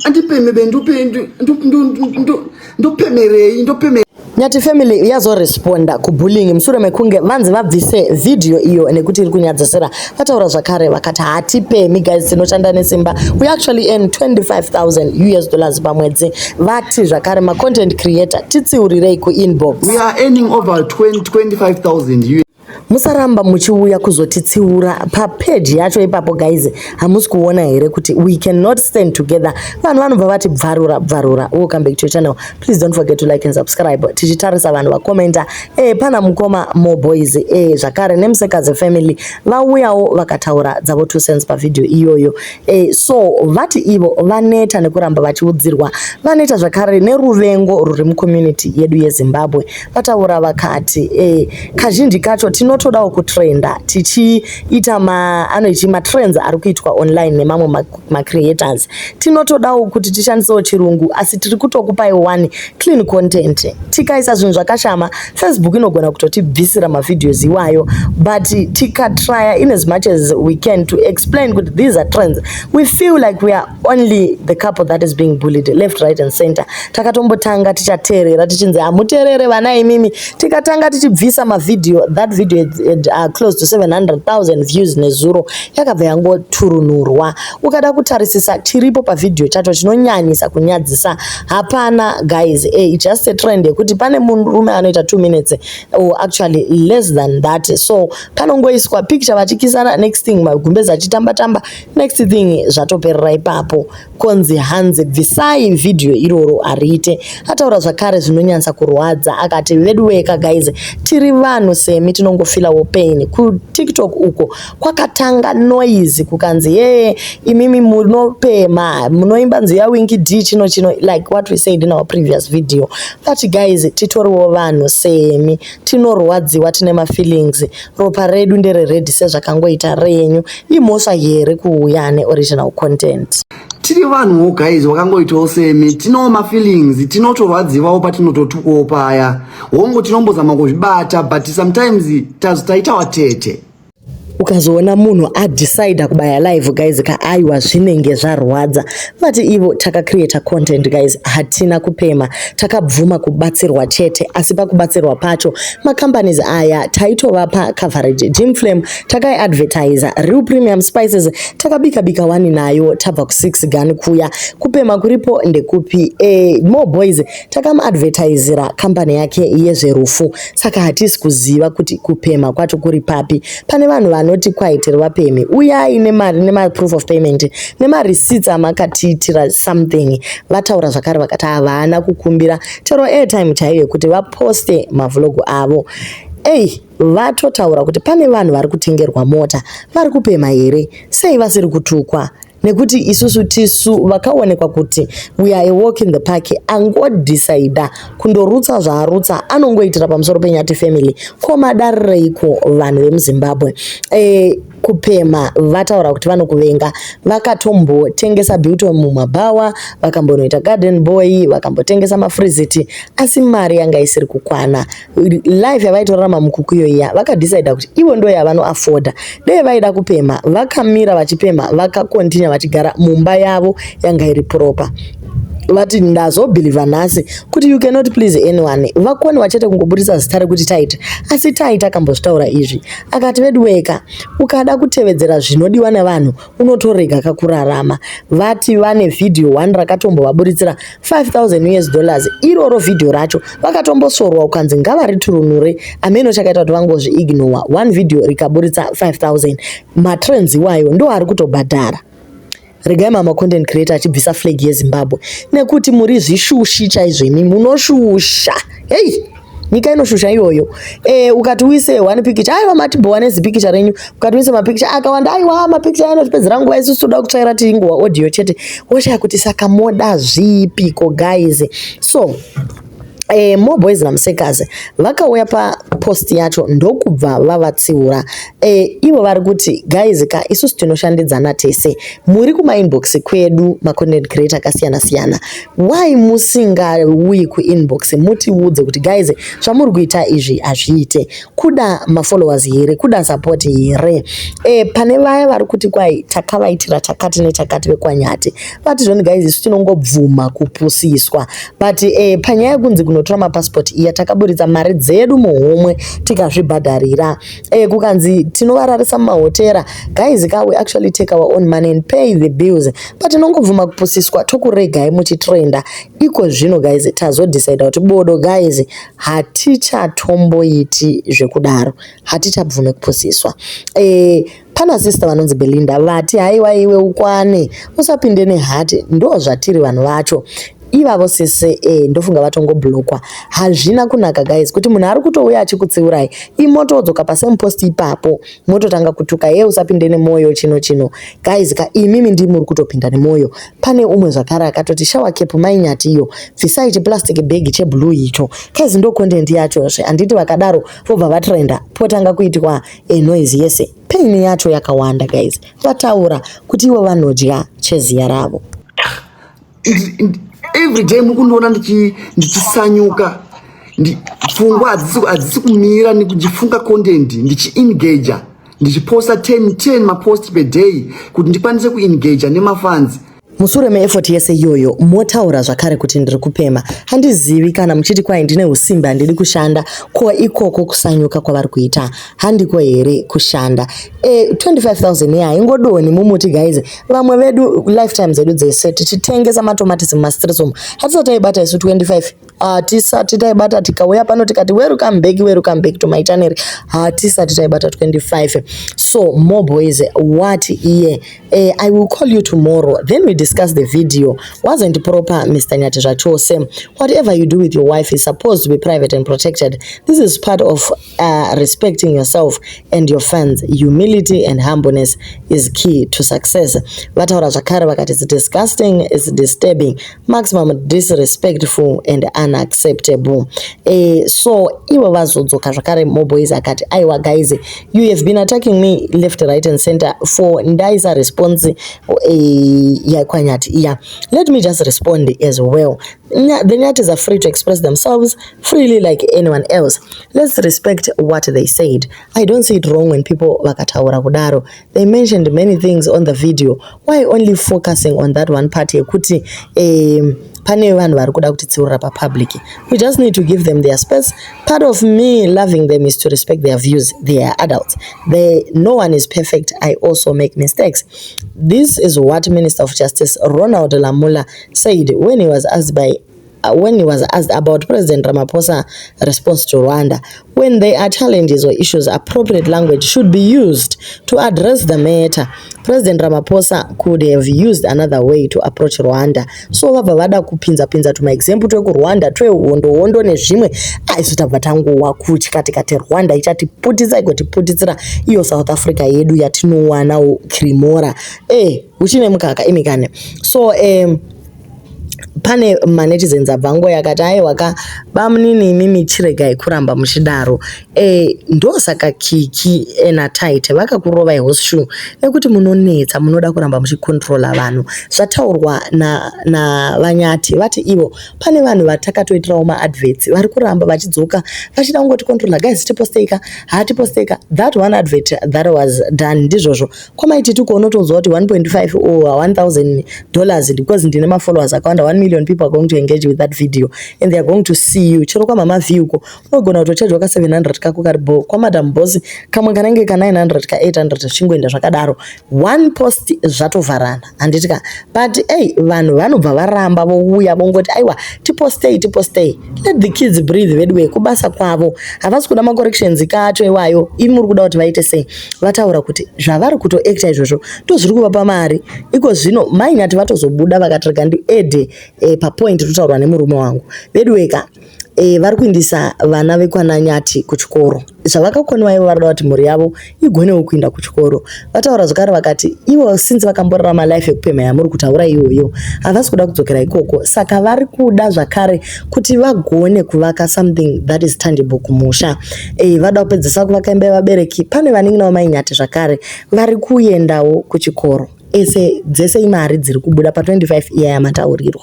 andipemebe ndopemerei Nyati family yazoresponda kubullying mushure mekunge vanzi vabvise video iyo nekuti iri kunyadzisira vataura zvakare vakati hatipemi guys tinoshanda nesimba. We actually earn $25,000 pamwedzi. Vati zvakare ma content creator titsiurirei ku inbox. We are earning over 25,000 Musaramba muchiuya kuzotitsiura pa page yacho ipapo guys. Hamusi kuona here kuti we cannot stand together. Vanhu vanobva vati bvarura. Welcome back to your channel. Please don't forget to like and subscribe. Tichitarisa vanhu vakomenta pana mukoma more boys zvakare nemusekazi family vauyawo vakataura dzavo 2 cents pa video iyoyo. So vati ivo vaneta nekuramba vachiudzirwa. Vaneta zvakare neruvengo ruri mucommunity yedu yeZimbabwe. Vataura vakati kazhinji kacho tinotodawo kutrenda tichiita ma trends ari kuitwa online nemamwe ma creators. Tinotodawo kuti tishandisewo chirungu asi tiri kutokupai one clean content. Tikaisa zvinhu zvakashama Facebook inogona kutotibvisira ma videos iwayo, but try in as much as we can to explain that these are trends. We feel like we are only the couple that is being bullied left, right and center. Takatombotanga tichateerera tichinzi amuteerere vana imimi, tikatanga tichibvisa ma video. That video had close to 700,000 views nezuro yakabva yangoturunurwa. Ukada kutarisisa chiripo pa video chacho chinonyanyisa kunyadzisa hapana guys. It's just a trend yekuti pane murume anoita 2 minutes or actually less than that. So panongoiswa picture vachikisana, next thing magumbeza achitamba next thing zvatoperera ipapo. Konzi hanze bvisai video iroro ariite. Ataura zvakare zvinonyanza kurwadza akati vedweka guys tiri vanhu semi tinongofila wo pain. Ku TikTok uko kwakatanga noise kukanzi imimi munopema munoimba nziya Winky D chino like what we said in our previous video. But guys titoriwo vanhu semi tinorwadziwa tine ma feelings. Ropa redu ndere red sezvakangoita renyu imosva here kuuya ne original content. Tiri vanhu guys wakangoitawo semi tino ma feelings tinotorwadziwawo patinototukawo paya hongo tinombozama kuzvibata but sometimes taita watete. Ukazoona munhu adecide kubaya live guys aiwa zvinenge zvarwadza. Vati ivo taka create content guys hatina kupema, takabvuma kubatsirwa chete asi pakubatsirwa pacho ma companies aya taitovapa coverage. Jim Flame takai advertiser, Real Premium Spices takabika wani nayo tabva ku 6 gun kuya kupema kuripo ndekupi. More Boys takama advertisera company yake yezverufu saka hatisi kuziva kuti kupema kwacho kuri papi. Pane vanhu vanoti kwaitira vapemi uyai nema proof of payment nema receipts amakatiitira something. Vataura zvakare vakati havana kukumbira chero airtime chaiyo kuti vaposte mavlog avo. Vatotaura kuti pane vanhu vari kutengerwa mota vari kupema here, sei vasiri kutukwa nekuti isusu tisu vakaonekwa kuti we are a walk in the park. Angodecide kundorutsa zvaarutsa anongoitira pamusoro penyati family. Komadarireiko vanhu vemuZimbabwe kupema. Vataura kuti vanokuvenga, vakatombotengesa Biltong mumabhawa, vakambonoita Garden Boy, vakambotengesa mafriziti asi mari yanga isiri kukwana. Life yavaitorarama mukukuyo iya vakadecide kuti ivo ndo yavano afforda. Dei vaida kupema vakamira vachipema vakakontinua vachigara mumba yavo yanga iri proper. Vati ndazobhiliva nhasi kuti you cannot please anyone. Vakoni vachete kungoburisa zita rekuti taita asi taita akambozvitaura izvi akati vedweka ukada kutevedzera zvinodiwa nevanhu unotorega kakurarama. Vati vane video 1 rakatombovaburitsira $5,000 iroro video racho vakatombosorwa ukanzi ngavariturunure ameno chakaita kuti vangozviignore. 1 video rikaburitsa 5,000 matrends iwayo ndo ari kutobhadhara. Regai mama content creator achibvisa flag yeZimbabwe nekuti muri zvishushi chaizvemi munoshusha. Nyika inoshusha iyoyo. Ukati uise one picture aiwa matibhowa nezipicture renyu, ukati uise mapicture akawanda aiwa mapicture anotipedzera nguva isusu toda kutsvaira tinguwa audio chete. Woshaya kuti saka moda zvipiko guys. So Moboys namusekazi vakauya papost yacho ndokubva vavatsiura. Ivo vari kuti guys ka isusu tinoshandidzana tese, muri kumainbox kwedu macontent creator akasiyana siyana, why musingauyi kuinbox mutiudze kuti guys zvamuri kuita izvi hazviite, kuda mafollowers here, kuda support here. Pane vaya vari kuti kwai takavaitira takati netakati vekwanyati vati zvoni guys isu tinongobvuma kupusiswa, but panyaya yekunzi kunotora mapassport iya takaburitsa mari dzedu muhomwe tikazvibhadharira. Kukanzi tinovararisa mumahotera guys ka we actually take our own money and pay the bills, but tinongobvuma kupusiswa tokuregai muchitrenda. Iko zvino guys tazodecide kuti bodo guys hatichatomboiti zvekudaro, hatichabvume kupusiswa. Pana sister vanonzi Belinda vati haiwa iwe ukwane usapinde nehati, ndo zvatiri vanhu vacho ivavo sese. Ndofunga vatongoblokwa, hazvina kunaka guys kuti munhu ari kutouya achikutsiurai imotodzoka pasame post ipapo mototanga kutuka usapinde nemoyo chino guys ka imimi ndimuri kutopinda nemoyo. Pane umwe zvakare akatoti shower cap mainyati iyo bvisai chiplastic bag cheblue icho guys ndo content yacho zve, anditi vakadaro vobva vatrenda potanga kuitwa noise yese. Pain yacho yakawanda guys, vataura kuti ivo vanodya cheziya ravo. Every day mukundiona ndichisanyuka, pfungwa hadzisi kumira nikujifunga content, ndichi-engager, ndichiposta 10 mapost per day kuti ndikwanise kuengager nemafans. Mushure meeffort yese iyoyo motaura zvakare kuti ndiri kupema, handizivi kana muchiti kwai ndine usimba handidi kushanda, ko ikoko kusanyuka kwavari kuita handiko here kushanda. 25,000 ya ingodoni mumuti guys, vamwe vedu lifetime zedu dzese tichitengesa matomatisi mumastreets umu hatisati taibata isu 25, hatisati taibata tikauya pano tikati welcome back to my channel, hatisati taibata 25. So Moboys what iye I will call you tomorrow, then we discuss the video. Wasn't proper, Mr. Nyati zvachose. Whatever you do with your wife is supposed to be private and protected. This is part of respecting yourself and your fans. Humility and humbleness is key to success. Vataura zvakare vakati it's disgusting, it's disturbing, maximum disrespectful and unacceptable. So ivo vazodzoka zvakare Moboys akati aiwa guys, you have been attacking me left, right and center for ndaisa response yakwanyati iya. Let me just respond as well. The Nyatis are free to express themselves freely like anyone else. Let's respect what they said. I don't see it wrong when people vakataura kudaro. They mentioned many things on the video. Why only focusing on that one part yekuti pane vanhu vari kuda kutitsiurira papublic? We just need to give them their space. Part of me loving them is to respect their views. They are adults. No one is perfect. I also make mistakes. This is what Minister of Justice Ronald Lamola said when he was asked about President Ramaphosa's response to Rwanda. When there are challenges or issues, appropriate language should be used to address the matter. President Ramaphosa could have used another way to approach Rwanda. So vabva vada kupinza tuma example tweku Rwanda twehondo nezvimwe aisu tabva tangowa kati Rwanda ichatiputisa igotiputitsira iyo South Africa yedu yatinowana Kirimora uchine mukaka imikane. So pane manetizens abvango yakati aiwaka bamunini mimi chiregai kuramba muchidaro. Ndosaka Kiki Enataite vakakurova horseshoe nekuti munonetsa munoda kuramba muchikontrola vanhu. Zvataurwa na Vanyati vati ivo pane vanhu vatakatoitirawo maadverts vari kuramba vachidzoka vachida kungoti controller guys tiposteka hatiposteka. That one advert that was done ndizvozvo kwamaiti tikuonotozwa kuti 1.5 or $1,000 because ndine mafollowers akawanda 1 million people are going to engage with that video and they are going to see you. Chero kwa mama view ko unogona kutochargewa ka 700 kako karibo kwa madam boss kamwe kanenge ka 900 ka 800 chingoenda zvakadaro. One post zvatovharana handitika, but vanhu vanobva varamba vouya vongoti aiwa tipostei. Let the kids breathe vedwe kubasa kwavo. Havasi kuda ma corrections kacho iwayo imuri kuda kuti vaite sei. Vataura kuti zvavari kutoacta izvozvo ndozviri kuvapa mari. Iko zvino mainyati vatozobuda vakatrega ndi ede pa point totaurwa nemurume wangu vedweka vari kuindisa vana vekwananyati kuchikoro. Zvavakakoniwa ivo varida kuti mhuri yavo igonewo kuenda kuchikoro. Vataura zvakare vakati ivo since vakamborarama life yekupema yamuri kutaura iyoyo havasi kuda kudzokera ikoko, saka vari kuda zvakare kuti vagone kuvaka something that is tangible kumusha. Vada kupedzisa kuvaka imba yevabereki. Pane vanin'ina vamainyati zvakare vari kuendawo kuchikoro. Dzese imari dziri kubuda pa25 iya yamataurirwa.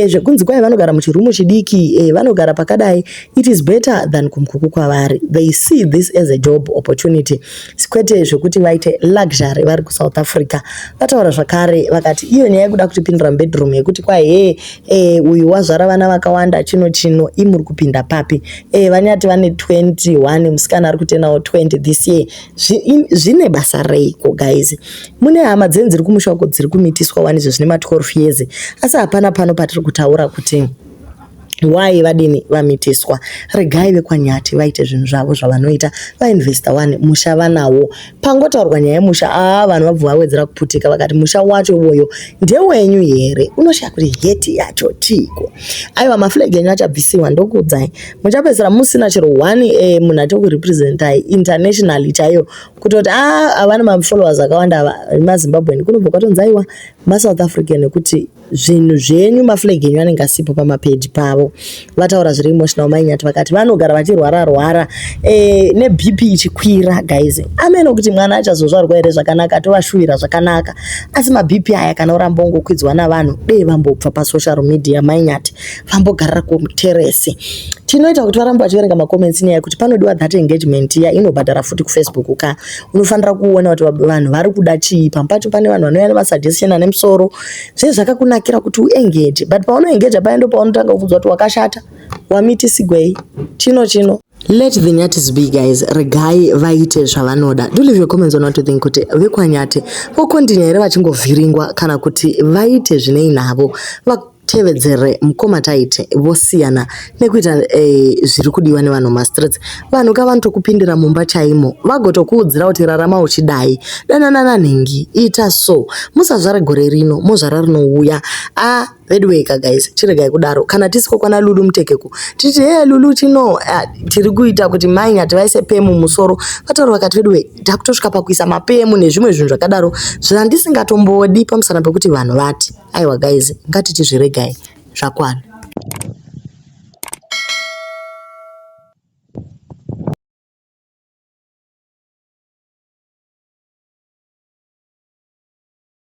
Zvekunzi kwai vanogara muchirumu chidiki, vanogara pakadai, it is better than kumkuku kwavari. They see this as a job opportunity. Sikwete zvekuti vaite luxury vari kuSouth Africa. Vataura zvakare vakati iyo nyaya yekuda kutipindira bedroom yekuti kwai uyu wazvara vana vakawanda chino imuri kupinda papi. Vanyati vane 21, musikana ari kutenawo 20 this year. Zvine basa reiko guys? Mune hama dzenzi kumusha uko dziri kumitiswa wani zvine ma12 years, asi hapana pano patiri kutaura kuti why vadini vamitiswa. Regai vekwanyati vaite zvinhu zvavo zvavanoita, vainvesta wani musha vanawo. Pangotaurwa nyaya yemusha vanhu vabva vawedzera kuputika vakati musha wacho uwoyo ndewenyu here, unoshaya kuti heti yacho tiko. Aiwa maflag enyu achabvisiwa ndokudzai muchapedzera musina chero 1 munhu atokurepresentai internationally chaiyo kutoti havana mafollowers akawanda maZimbabwean. Kunobva kwatonzaiwa maSouth African nekuti zvinhu zvenyu maflag enyu anenge asipo pamapeji pavo. Vataura zviri emotional mainyati vakati vanogara vachirwara neBP ichikwira guys. Ameno kuti mwana achazozvarwa here zvakanaka tovashuvira zvakanaka, asi maBP aya kana uramba ungokwidzwa navanhu vambobva pasocial media mainyati vambogarira kuteresi. Tinoita kuti varambe vachiverenga macomments nyaya kuti panodiwa that engagement iya inobhadhara futi kuFacebook ka. Unofanira kuona kuti vanhu vari kuda chii. Pampacho pane vanhu vanouya nemasuggestion ane musoro. Zvakakunakira kuti uengage, but paunoengage paya ndo paunotanga kufunzwa kuti wakashata wamitisigwei chino. Let the nyatis be guys. Regai vaite zvavanoda. Do leave your comments on what you think kuti vekwanyati vokondinya here vachingovhiringwa kana kuti vaite zvinei navo tevedzere mukoma taite vosiyana nekuita zviri kudiwa nevanhu mastreets. Vanhu kavanotokupindira mumba chaimo vagotokuudzira kuti rarama uchidai danana nhengi ita so musazvare gore rino mozvara rinouya. Vedweka guys, chiregai kudaro. Kana tisiko kwana Lulu Mutekeku titi Lulu chino tiri kuita kuti mainyati vaise pemu musoro. Vataura vakati vedwe takutosvika pakuisa mapemu nezvimwe zvinhu zvakadaro zvandisingatombodi pamusana pekuti vanhu vati aiwa guys ngatiti zviregai zvakwana.